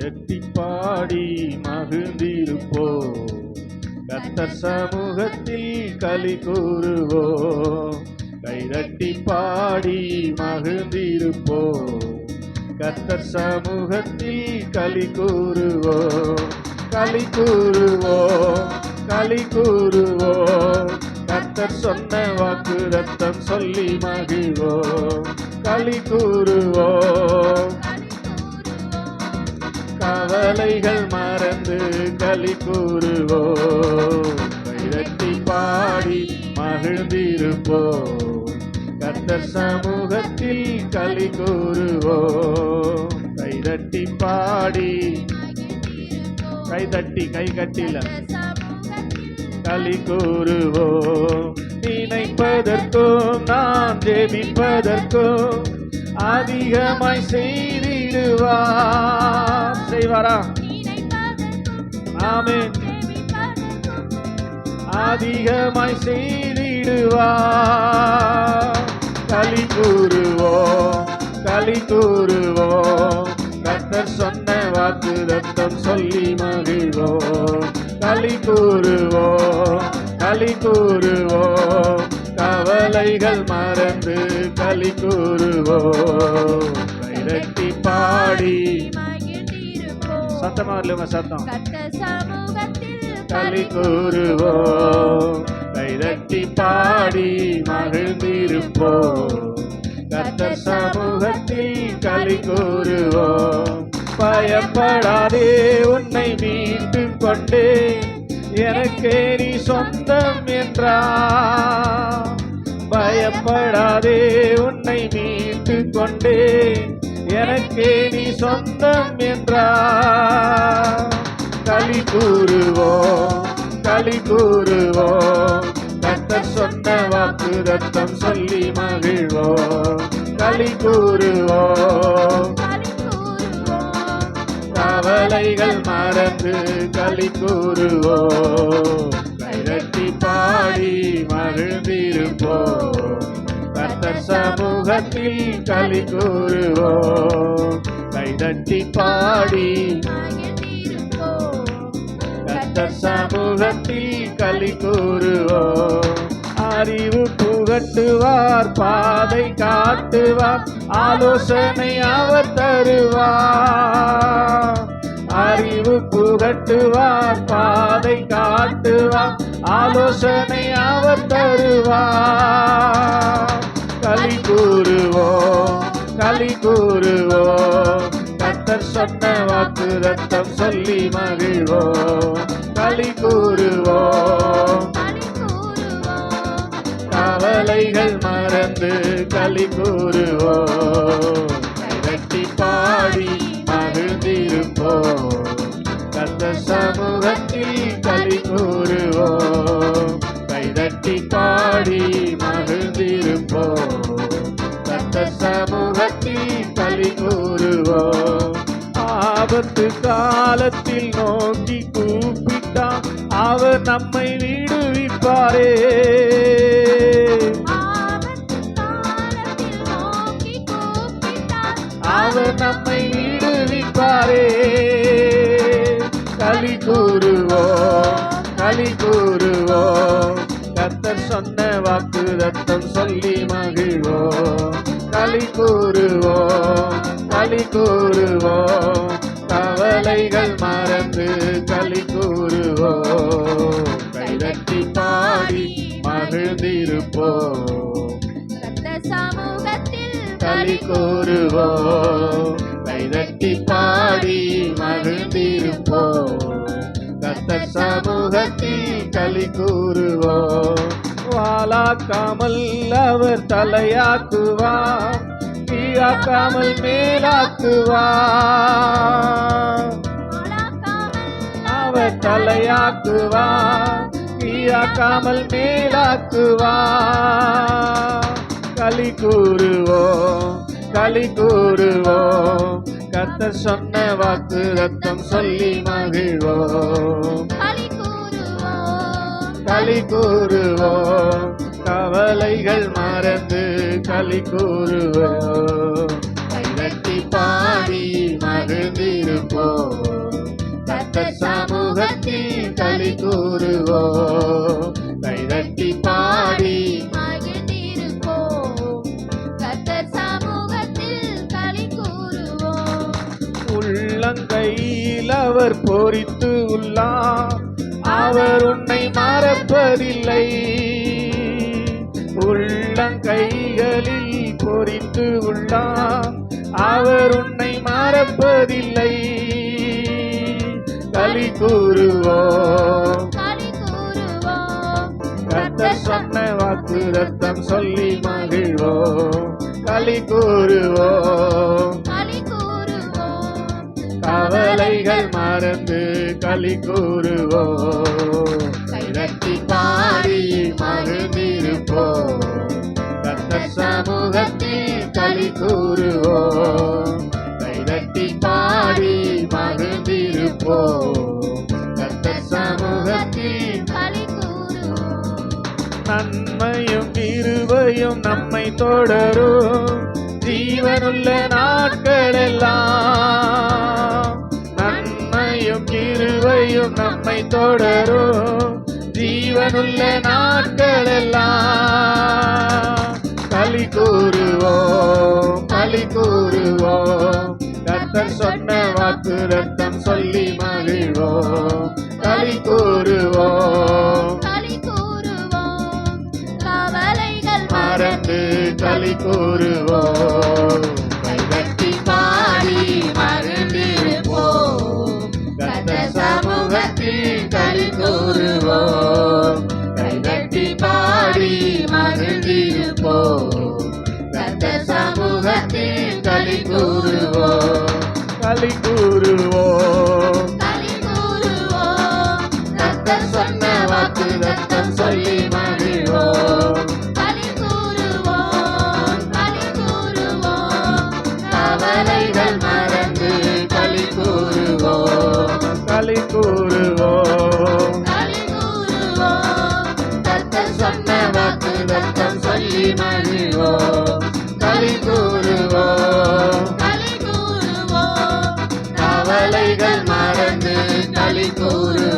கைதட்டி பாடி மகிழ்ந்திருப்போம். கர்த்தர் சமூகத்தில் களி கூறுவோம். கைதட்டி பாடி மகிழ்ந்திருப்போம். கர்த்தர் சமூகத்தில் களி கூறுவோம். களி கூறுவோம், களி கூறுவோம். கர்த்தர் சொன்ன வாக்குத்தத்தம் சொல்லி மகிழ்வோம். களி கூறுவோம், கவலைகள் மறந்து களி கூறுவோம். கைதட்டி பாடி மகிழ்ந்திருப்போம். கர்த்தர் சமூகத்தில் களி கூறுவோம். கைதட்டி பாடி, கைதட்டி கை கட்டில களி கூறுவோம். நினைப்பதற்கும் நான் ஜெபிப்பதற்கும் அதிகமாய் செய்திடுவார். செய்வாரா? ஆமென். அதிகமாய் செய்திடுவார். களி கூறுவோம், களி கூறுவோம். கர்த்தர் சொன்ன வாக்குத்தத்தம் சொல்லி மகிழ்வோம். களி கூறுவோம், களி கூறுவோம். கவலைகள் மறந்து களி கூறுவோம். கைதட்டி பாடி, சத்தமா இல்லைங்க சத்தம், களி கூறுவோம். கைதட்டி பாடி மகிழ்ந்திருப்போம். கர்த்தர் சமூகத்தில் களி கூறுவோம். பயப்படாதே, உன்னை மீட்டு கொண்டே எனக்கே நீ சொந்தம் என்றார். பயப்படாதே, உன்னை மீட்டு கொண்டே எனக்கே நீ சொந்தம் என்றார். களி கூறுவோம், களி கூறுவோம். கர்த்தர் சொன்ன வாக்குத்தத்தம் சொல்லி மகிழ்வோம். களி கூறுவோம், கவலைகள் மறந்து களி கூறுவோம். கைதட்டி பாடி மகிழ்ந்திருப்போம். கர்த்தர் சமூகத்தில் களி கூறுவோம். கைதட்டி பாடி கர்த்தர் சமூகத்தில் களி கூறுவோம். அறிவு புகட்டுவார், பாதை காட்டுவார், ஆலோசனை அவர் தருவார். அறிவு புகட்டுவார், பாதை காட்டுவார், ஆலோசனை அவர் தருவார். களி கூறுவோம், களி கூறுவோம். கர்த்தர் சொன்ன வாக்குத்தத்தம் சொல்லி மகிழ்வோம். களி கூறுவோம், கவலைகள் மறந்து களி கூறுவோம். கைதட்டி பாடி மகிழ்ந்திருப்போம். கர்த்தர் சமூகத்தில் களி கூறுவோம். கைதட்டி பாடி மகிழ்ந்திருப்போம். கர்த்தர் சமூகத்தில் களி கூறுவோம். ஆபத்து காலத்தில் நோக்கி கூப்பிட்டான், அவர் நம்மை விடுவிப்பாரே. அவர் நம்மை விடுவிப்பாரே. களி கூறுவோம், களி கூறுவோம். கர்த்தர் சொன்ன வாக்குத்தத்தம் சொல்லி மகிழ்வோம். களி கூறுவோம், களி கூறுவோம். கவலைகள் மறந்து களி கூறுவோம். கைதட்டி பாடி மகிழ்ந்திருப்போம். கர்த்தர் சமூகத்தில் களி கூறுவோம். கைதட்டி பாடி மகிழ்ந்திருப்போம். கர்த்தர் சமூகத்தில் களி கூறுவோம். வாளாக்காமல் அவர் தலையாக்குவார், தீயாக்காமல் மேலாக்குவார். அவர் தலையாக்குவார், தீயாக்காமல் மேலாக்குவார். களி கூறுவோம், களி கூறுவோம். கர்த்தர் சொன்ன வாக்குத்தத்தம் சொல்லி மகிழ்வோம். களி கூறுவோம். கவலைகள் மறந்து களி கூறுவோம். கைதட்டி பாடி மகிழ்ந்திருப்போம். களி கூறுவோம். கைதட்டி பாடி மகிழ்ந்திருப்போம். கர்த்தர் சமூகத்தில் களி கூறுவோம். உள்ளங்கையில் அவர் பொறித்து உள்ளார், அவர் உன்னை மறப்பதில்லை. உள்ளங்கைகளில் பொறித்து உள்ளார், அவர் உன்னை மறப்பதில்லை. களி கூறுவோம். களி கூறுவோம். கர்த்தர் சொன்ன வாக்குத்தத்தம் சொல்லி மகிழ்வோம். களி கூறுவோம். களி கூறுவோம். கவலைகள் மறந்து களி கூறுவோம். கைதட்டி பாடி மகிழ்ந்திருப்போம். கர்த்தர் சமூகத்தில் களி கூறுவோம். கைதட்டி பாடி மகிழ்ந்திருப்போம். கர்த்தர் சமூகத்தில் களி கூறுவோம். நன்மையும் கிருபையும் நம்மை தொடரும் ஜீவனுள்ள நாட்களெல்லாம். நன்மையும் கிருபையும் நம்மை தொடரும் ஜீவனுள்ள நாட்களெல்லாம். களி கூறுவோம். களி கூறுவோம். கர்த்தர் சொன்ன வாக்குத்தத்தம் சொல்லி மகிழ்வோம். களி கூறுவோம். களி கூறுவோம். கவலைகள் மறந்து களி கூறுவோம். கைதட்டி பாடி மகிழ்ந்திருப்போம். கர்த்தர் சமூகத்தில் களி கூறுவோம். கைதட்டி பாடி மகிழ்ந்திருப்போம். கர்த்தர் சமூகத்தில் களி கூறுவோம். களி கூறுவோம். களி கூறுவோம். கர்த்தர் சொன்ன வாக்குத்தத்தம் சொல்லி மகிழ்வோம். களி கூறுவோம். களி கூறுவோம். கவலைகள் மறந்து களி கூறுவோம். களி கூறுவோம். களி கூறுவோம். கர்த்தர் சொன்ன வாக்குத்தத்தம் சொல்லி மகிழ்வோம். களி கூறுவோம். களி கூறுவோம். கவலைகள் மறந்து களி கூறுவோம்.